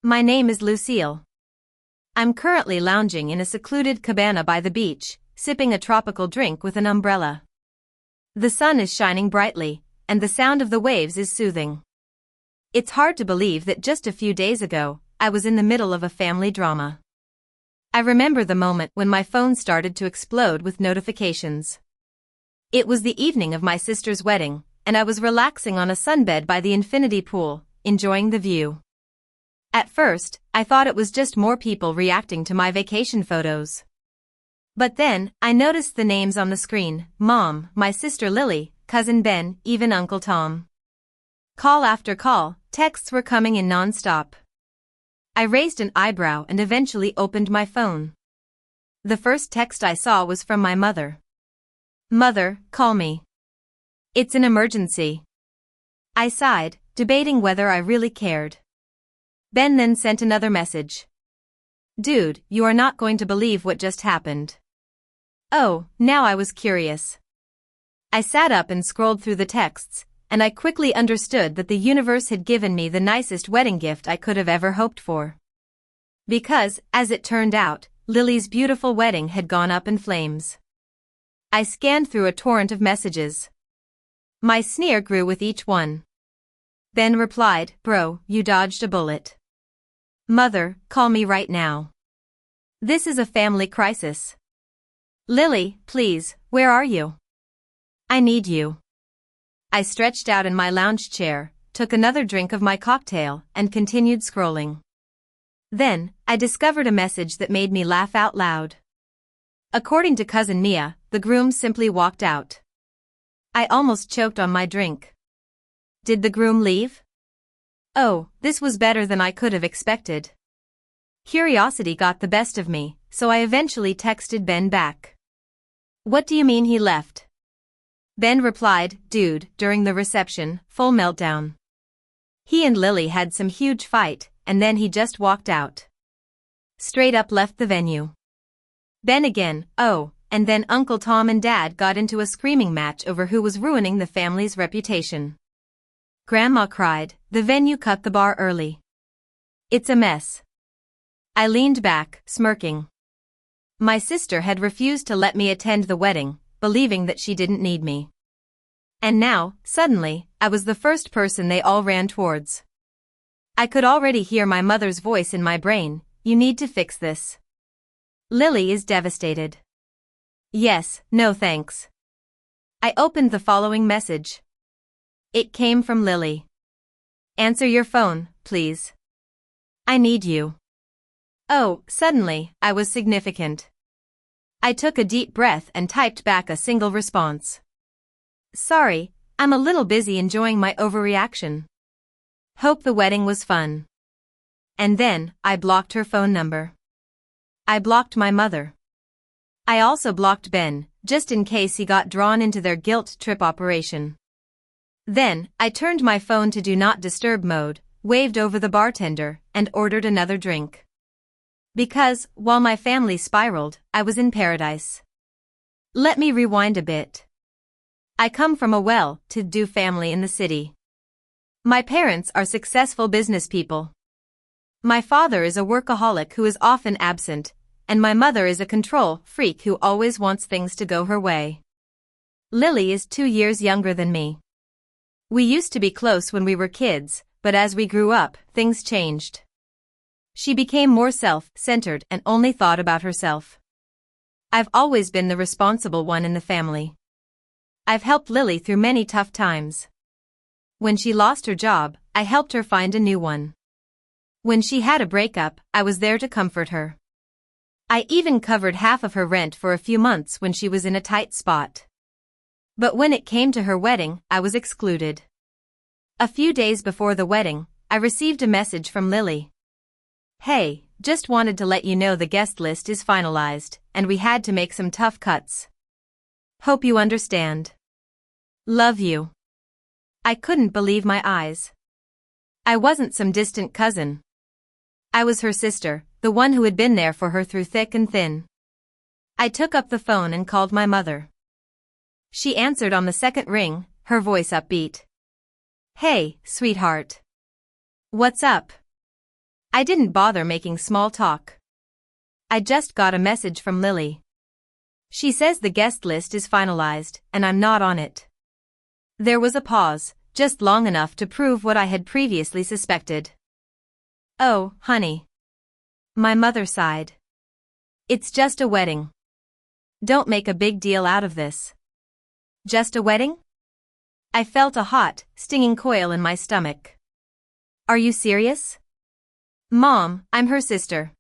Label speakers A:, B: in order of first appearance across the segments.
A: My name is Lucille. I'm currently lounging in a secluded cabana by the beach, sipping a tropical drink with an umbrella. The sun is shining brightly, and the sound of the waves is soothing. It's hard to believe that just a few days ago, I was in the middle of a family drama. I remember the moment when my phone started to explode with notifications. It was the evening of my sister's wedding, and I was relaxing on a sunbed by the infinity pool, enjoying the view. At first, I thought it was just more people reacting to my vacation photos. But then, I noticed the names on the screen: Mom, my sister Lily, Cousin Ben, even Uncle Tom. Call after call, texts were coming in non-stop. I raised an eyebrow and eventually opened my phone. The first text I saw was from my mother. "Mother, call me. It's an emergency." I sighed, debating whether I really cared. Ben then sent another message. "Dude, you are not going to believe what just happened." Oh, now I was curious. I sat up and scrolled through the texts, and I quickly understood that the universe had given me the nicest wedding gift I could have ever hoped for. Because, as it turned out, Lily's beautiful wedding had gone up in flames. I scanned through a torrent of messages. My sneer grew with each one. Ben replied, "Bro, you dodged a bullet. Mother, call me right now. This is a family crisis. Lily, please, where are you? I need you." I stretched out in my lounge chair, took another drink of my cocktail, and continued scrolling. Then, I discovered a message that made me laugh out loud. According to Cousin Mia, the groom simply walked out. I almost choked on my drink. Did the groom leave? Oh, this was better than I could have expected. Curiosity got the best of me, so I eventually texted Ben back. "What do you mean he left?" Ben replied, "Dude, during the reception, full meltdown. He and Lily had some huge fight, and then he just walked out. Straight up left the venue." Ben again, "Oh, and then Uncle Tom and Dad got into a screaming match over who was ruining the family's reputation. Grandma cried, the venue cut the bar early. It's a mess." I leaned back, smirking. My sister had refused to let me attend the wedding, believing that she didn't need me. And now, suddenly, I was the first person they all ran towards. I could already hear my mother's voice in my brain, "You need to fix this. Lily is devastated." Yes, no thanks. I opened the following message. It came from Lily. "Answer your phone, please. I need you." Oh, suddenly, I was significant. I took a deep breath and typed back a single response. "Sorry, I'm a little busy enjoying my overreaction. Hope the wedding was fun." And then, I blocked her phone number. I blocked my mother. I also blocked Ben, just in case he got drawn into their guilt trip operation. Then, I turned my phone to do not disturb mode, waved over the bartender, and ordered another drink. Because, while my family spiraled, I was in paradise. Let me rewind a bit. I come from a well-to-do family in the city. My parents are successful business people. My father is a workaholic who is often absent, and my mother is a control freak who always wants things to go her way. Lily is 2 years younger than me. We used to be close when we were kids, but as we grew up, things changed. She became more self-centered and only thought about herself. I've always been the responsible one in the family. I've helped Lily through many tough times. When she lost her job, I helped her find a new one. When she had a breakup, I was there to comfort her. I even covered half of her rent for a few months when she was in a tight spot. But when it came to her wedding, I was excluded. A few days before the wedding, I received a message from Lily. "Hey, just wanted to let you know the guest list is finalized, and we had to make some tough cuts. Hope you understand. Love you." I couldn't believe my eyes. I wasn't some distant cousin. I was her sister, the one who had been there for her through thick and thin. I took up the phone and called my mother. She answered on the second ring, her voice upbeat. "Hey, sweetheart. What's up?" I didn't bother making small talk. I just got a message from Lily. She says the guest list is finalized, and I'm not on it. There was a pause, just long enough to prove what I had previously suspected. Oh, honey. My mother sighed. It's just a wedding. Don't make a big deal out of this. Just a wedding? I felt a hot, stinging coil in my stomach. Are you serious? Mom, I'm her sister.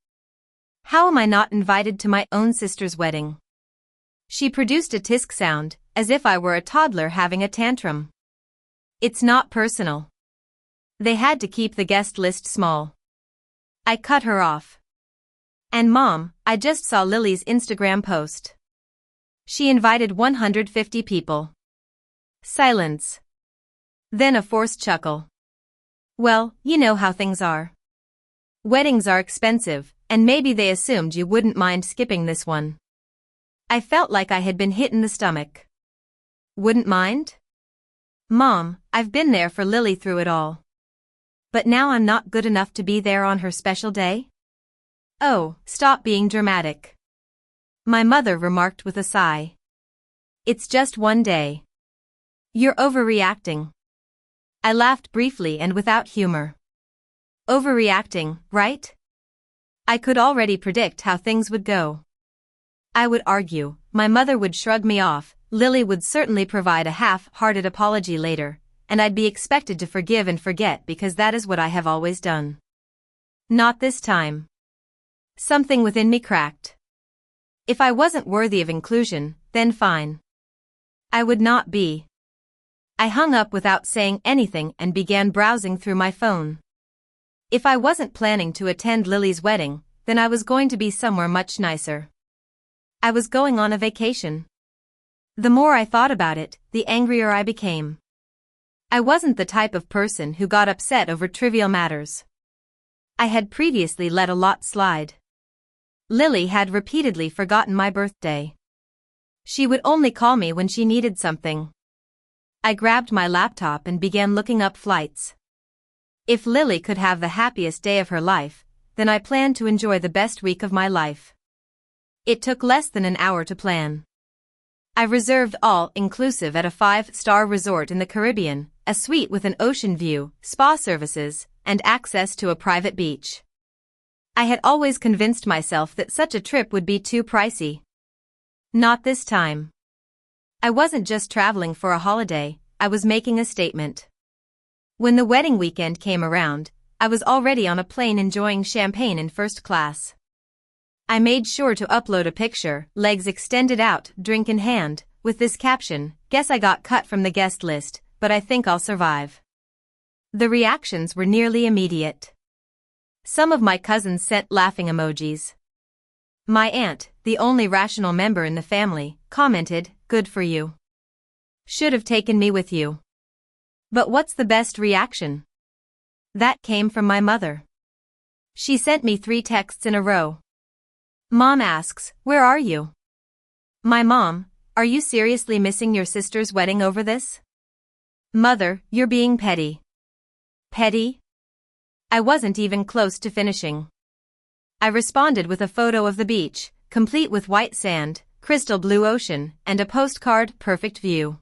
A: How am I not invited to my own sister's wedding? She produced a tisk sound, as if I were a toddler having a tantrum. It's not personal. They had to keep the guest list small. I cut her off. And Mom, I just saw Lily's Instagram post. She invited 150 people. Silence. Then a forced chuckle. Well, you know how things are. Weddings are expensive, and maybe they assumed you wouldn't mind skipping this one. I felt like I had been hit in the stomach. Wouldn't mind? Mom, I've been there for Lily through it all. But now I'm not good enough to be there on her special day? Oh, stop being dramatic. My mother remarked with a sigh. It's just one day. You're overreacting. I laughed briefly and without humor. Overreacting, right? I could already predict how things would go. I would argue, my mother would shrug me off, Lily would certainly provide a half-hearted apology later, and I'd be expected to forgive and forget because that is what I have always done. Not this time. Something within me cracked. If I wasn't worthy of inclusion, then fine. I would not be. I hung up without saying anything and began browsing through my phone. If I wasn't planning to attend Lily's wedding, then I was going to be somewhere much nicer. I was going on a vacation. The more I thought about it, the angrier I became. I wasn't the type of person who got upset over trivial matters. I had previously let a lot slide. Lily had repeatedly forgotten my birthday. She would only call me when she needed something. I grabbed my laptop and began looking up flights. If Lily could have the happiest day of her life, then I planned to enjoy the best week of my life. It took less than an hour to plan. I reserved all-inclusive at a 5-star resort in the Caribbean, a suite with an ocean view, spa services, and access to a private beach. I had always convinced myself that such a trip would be too pricey. Not this time. I wasn't just traveling for a holiday, I was making a statement. When the wedding weekend came around, I was already on a plane enjoying champagne in first class. I made sure to upload a picture, legs extended out, drink in hand, with this caption, "Guess I got cut from the guest list, but I think I'll survive." The reactions were nearly immediate. Some of my cousins sent laughing emojis. My aunt, the only rational member in the family, commented, "Good for you. Should have taken me with you." But what's the best reaction? That came from my mother. She sent me 3 texts in a row. Mom asks, "Where are you?" My mom, "Are you seriously missing your sister's wedding over this?" Mother, "You're being petty." Petty? I wasn't even close to finishing. I responded with a photo of the beach, complete with white sand, crystal blue ocean, and a postcard, perfect view.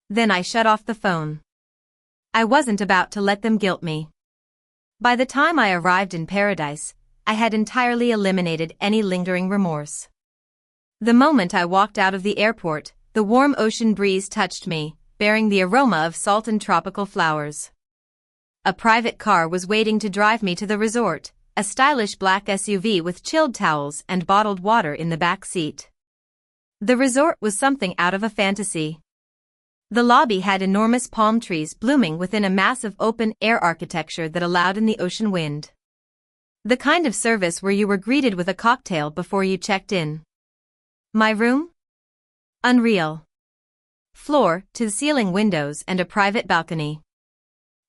A: Then I shut off the phone. I wasn't about to let them guilt me. By the time I arrived in paradise, I had entirely eliminated any lingering remorse. The moment I walked out of the airport, the warm ocean breeze touched me, bearing the aroma of salt and tropical flowers. A private car was waiting to drive me to the resort, a stylish black SUV with chilled towels and bottled water in the back seat. The resort was something out of a fantasy. The lobby had enormous palm trees blooming within a massive open-air architecture that allowed in the ocean wind. The kind of service where you were greeted with a cocktail before you checked in. My room? Unreal. Floor-to-the-ceiling windows and a private balcony.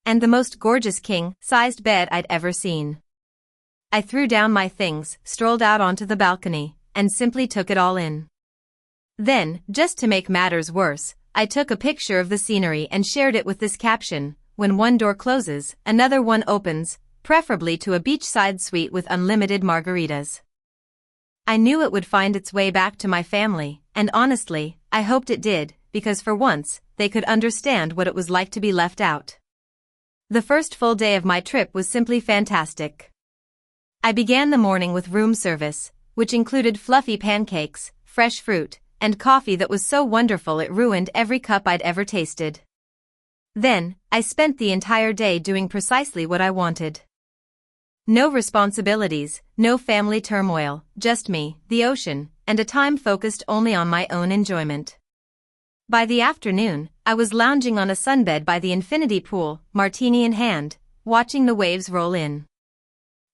A: And the most gorgeous king-sized bed I'd ever seen. I threw down my things, strolled out onto the balcony, and simply took it all in. Then, just to make matters worse, I took a picture of the scenery and shared it with this caption, "When one door closes, another one opens, preferably to a beachside suite with unlimited margaritas. I knew it would find its way back to my family, and honestly, I hoped it did, because for once, they could understand what it was like to be left out. The first full day of my trip was simply fantastic. I began the morning with room service, which included fluffy pancakes, fresh fruit, and coffee that was so wonderful it ruined every cup I'd ever tasted. Then, I spent the entire day doing precisely what I wanted. No responsibilities, no family turmoil, just me, the ocean, and a time focused only on my own enjoyment. By the afternoon, I was lounging on a sunbed by the infinity pool, martini in hand, watching the waves roll in.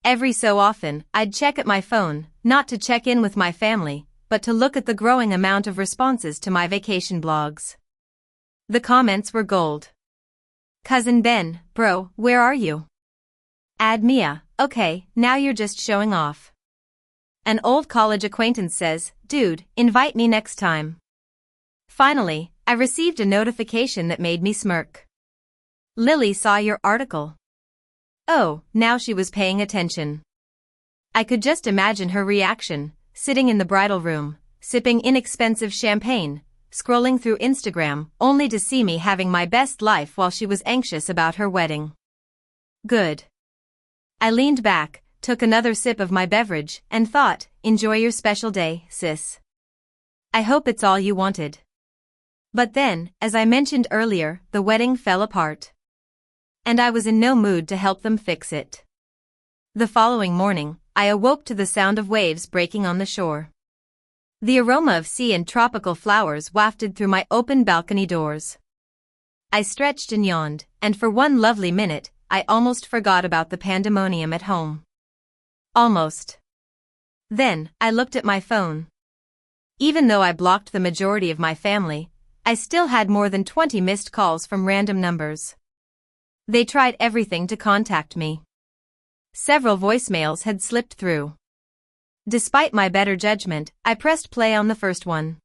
A: Every so often, I'd check at my phone, not to check in with my family, but to look at the growing amount of responses to my vacation blogs. The comments were gold. Cousin Ben, bro, where are you? Add Mia, okay, now you're just showing off. An old college acquaintance says, dude, invite me next time. Finally, I received a notification that made me smirk. Lily saw your article. Oh, now she was paying attention. I could just imagine her reaction, sitting in the bridal room, sipping inexpensive champagne, scrolling through Instagram, only to see me having my best life while she was anxious about her wedding. Good. I leaned back, took another sip of my beverage, and thought, enjoy your special day, sis. I hope it's all you wanted. But then, as I mentioned earlier, the wedding fell apart. And I was in no mood to help them fix it. The following morning, I awoke to the sound of waves breaking on the shore. The aroma of sea and tropical flowers wafted through my open balcony doors. I stretched and yawned, and for one lovely minute, I almost forgot about the pandemonium at home. Almost. Then, I looked at my phone. Even though I blocked the majority of my family, I still had more than 20 missed calls from random numbers. They tried everything to contact me. Several voicemails had slipped through. Despite my better judgment, I pressed play on the first one.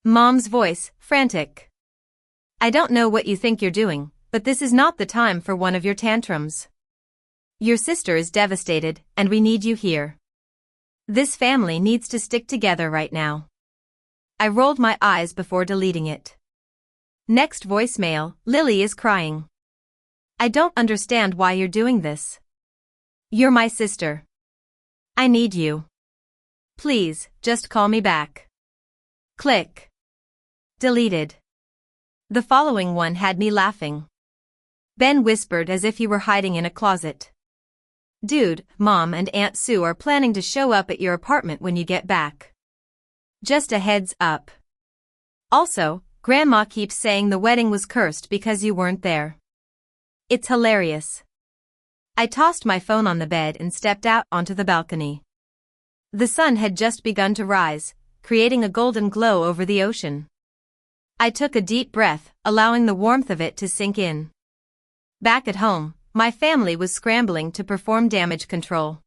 A: Mom's voice, frantic. I don't know what you think you're doing, but this is not the time for one of your tantrums. Your sister is devastated, and we need you here. This family needs to stick together right now. I rolled my eyes before deleting it. Next voicemail, Lily is crying. I don't understand why you're doing this. You're my sister. I need you. Please, just call me back. Click. Deleted. The following one had me laughing. Ben whispered as if he were hiding in a closet. Dude, Mom and Aunt Sue are planning to show up at your apartment when you get back. Just a heads up. Also, Grandma keeps saying the wedding was cursed because you weren't there. It's hilarious. I tossed my phone on the bed and stepped out onto the balcony. The sun had just begun to rise, creating a golden glow over the ocean. I took a deep breath, allowing the warmth of it to sink in. Back at home, my family was scrambling to perform damage control.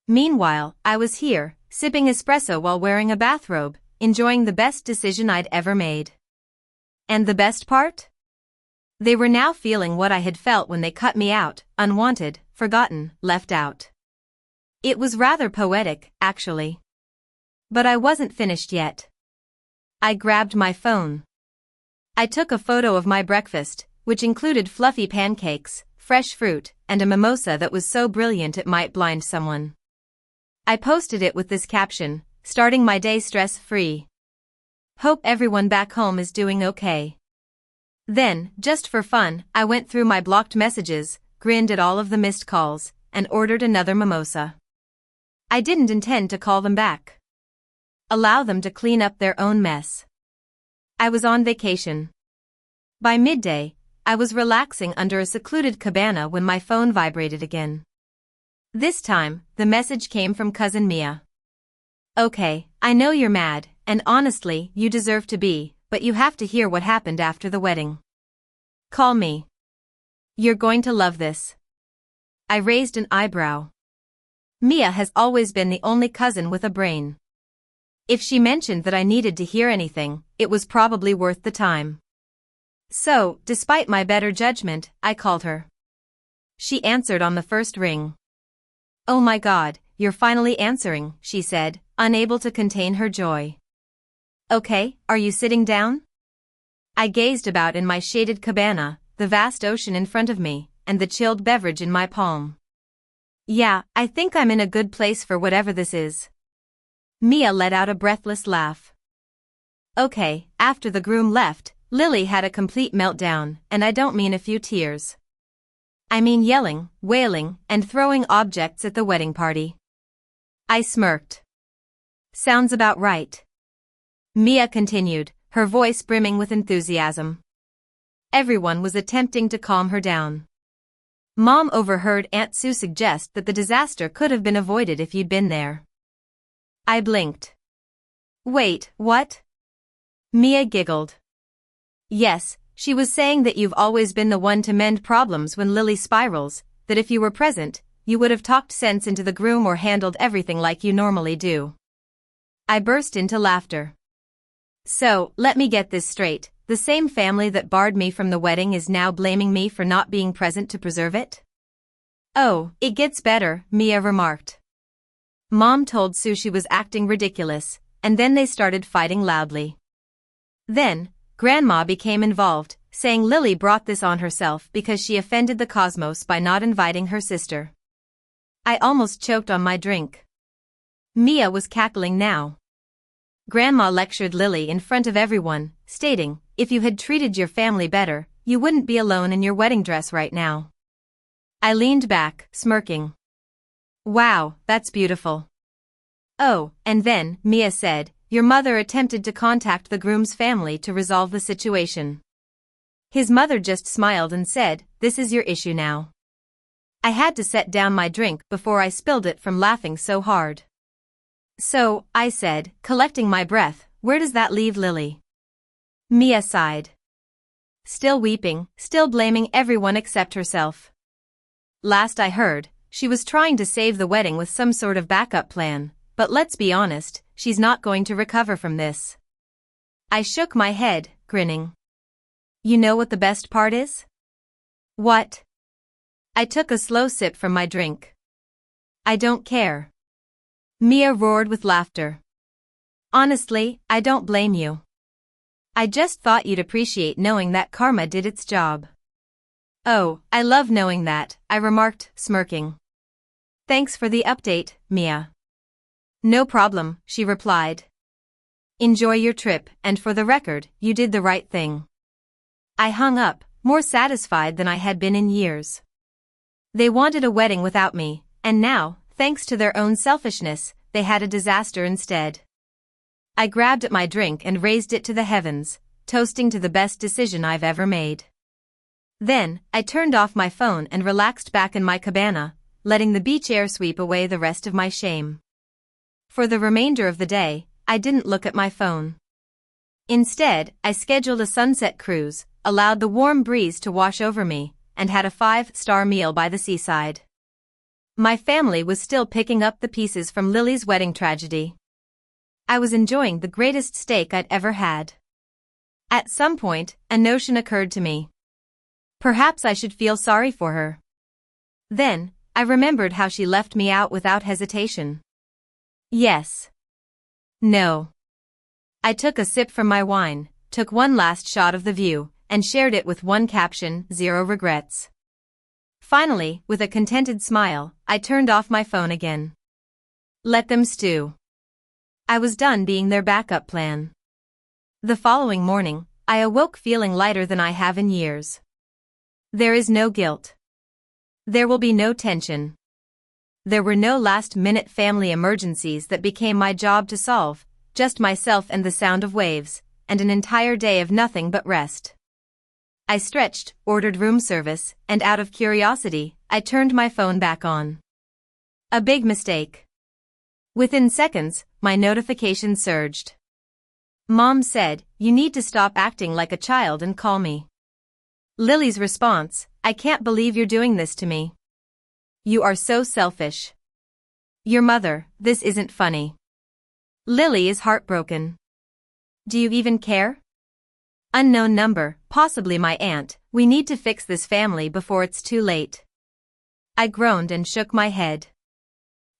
A: Meanwhile, I was here, sipping espresso while wearing a bathrobe, enjoying the best decision I'd ever made. And the best part? They were now feeling what I had felt when they cut me out, unwanted, forgotten, left out. It was rather poetic, actually. But I wasn't finished yet. I grabbed my phone. I took a photo of my breakfast, which included fluffy pancakes, fresh fruit, and a mimosa that was so brilliant it might blind someone. I posted it with this caption, starting my day stress-free. Hope everyone back home is doing okay. Then, just for fun, I went through my blocked messages, grinned at all of the missed calls, and ordered another mimosa. I didn't intend to call them back. Allow them to clean up their own mess. I was on vacation. By midday, I was relaxing under a secluded cabana when my phone vibrated again. This time, the message came from Cousin Mia. Okay, I know you're mad, and honestly, you deserve to be, but you have to hear what happened after the wedding. Call me. You're going to love this. I raised an eyebrow. Mia has always been the only cousin with a brain. If she mentioned that I needed to hear anything, it was probably worth the time. So, despite my better judgment, I called her. She answered on the first ring. "Oh my God, you're finally answering," she said, unable to contain her joy. "Okay, are you sitting down?" I gazed about in my shaded cabana, the vast ocean in front of me, and the chilled beverage in my palm. "Yeah, I think I'm in a good place for whatever this is." Mia let out a breathless laugh. Okay, after the groom left, Lily had a complete meltdown, and I don't mean a few tears. I mean yelling, wailing, and throwing objects at the wedding party. I smirked. "Sounds about right." Mia continued, her voice brimming with enthusiasm. Everyone was attempting to calm her down. Mom overheard Aunt Sue suggest that the disaster could have been avoided if you'd been there. I blinked. "Wait, what?" Mia giggled. "Yes, she was saying that you've always been the one to mend problems when Lily spirals, that if you were present, you would have talked sense into the groom or handled everything like you normally do." I burst into laughter. "So, let me get this straight, the same family that barred me from the wedding is now blaming me for not being present to preserve it?" "Oh, it gets better," Mia remarked. Mom told Sue she was acting ridiculous, and then they started fighting loudly. Then, Grandma became involved, saying Lily brought this on herself because she offended the cosmos by not inviting her sister. I almost choked on my drink. Mia was cackling now. Grandma lectured Lily in front of everyone, stating, "If you had treated your family better, you wouldn't be alone in your wedding dress right now." I leaned back, smirking. "Wow, that's beautiful." "Oh, and then," Mia said, "your mother attempted to contact the groom's family to resolve the situation. His mother just smiled and said, 'This is your issue now.'" I had to set down my drink before I spilled it from laughing so hard. "So," I said, collecting my breath, "where does that leave Lily?" Mia sighed. Still weeping, still blaming everyone except herself. Last I heard, she was trying to save the wedding with some sort of backup plan, but let's be honest, she's not going to recover from this. I shook my head, grinning. You know what the best part is? What? I took a slow sip from my drink. I don't care. Mia roared with laughter. Honestly, I don't blame you. I just thought you'd appreciate knowing that karma did its job. Oh, I love knowing that, I remarked, smirking. Thanks for the update, Mia. No problem, she replied. Enjoy your trip, and for the record, you did the right thing. I hung up, more satisfied than I had been in years. They wanted a wedding without me, and now, thanks to their own selfishness, they had a disaster instead. I grabbed at my drink and raised it to the heavens, toasting to the best decision I've ever made. Then, I turned off my phone and relaxed back in my cabana, letting the beach air sweep away the rest of my shame. For the remainder of the day, I didn't look at my phone. Instead, I scheduled a sunset cruise, allowed the warm breeze to wash over me, and had a 5-star meal by the seaside. My family was still picking up the pieces from Lily's wedding tragedy. I was enjoying the greatest steak I'd ever had. At some point, a notion occurred to me. Perhaps I should feel sorry for her. Then, I remembered how she left me out without hesitation. Yes. No. I took a sip from my wine, took one last shot of the view, and shared it with one caption, 0 regrets. Finally, with a contented smile, I turned off my phone again. Let them stew. I was done being their backup plan. The following morning, I awoke feeling lighter than I have in years. There is no guilt. There will be no tension. There were no last-minute family emergencies that became my job to solve, just myself and the sound of waves, and an entire day of nothing but rest. I stretched, ordered room service, and out of curiosity, I turned my phone back on. A big mistake. Within seconds, my notification surged. Mom said, "You need to stop acting like a child and call me." Lily's response, "I can't believe you're doing this to me. You are so selfish." Your mother, this isn't funny. Lily is heartbroken. Do you even care? Unknown number, possibly my aunt, we need to fix this family before it's too late. I groaned and shook my head.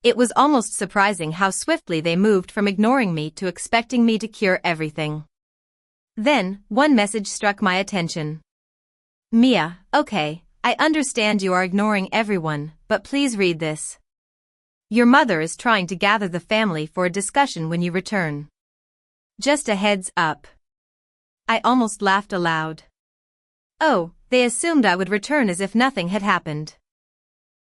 A: It was almost surprising how swiftly they moved from ignoring me to expecting me to cure everything. Then, one message struck my attention. Mia, okay, I understand you are ignoring everyone, but please read this. Your mother is trying to gather the family for a discussion when you return. Just a heads up. I almost laughed aloud. Oh, they assumed I would return as if nothing had happened.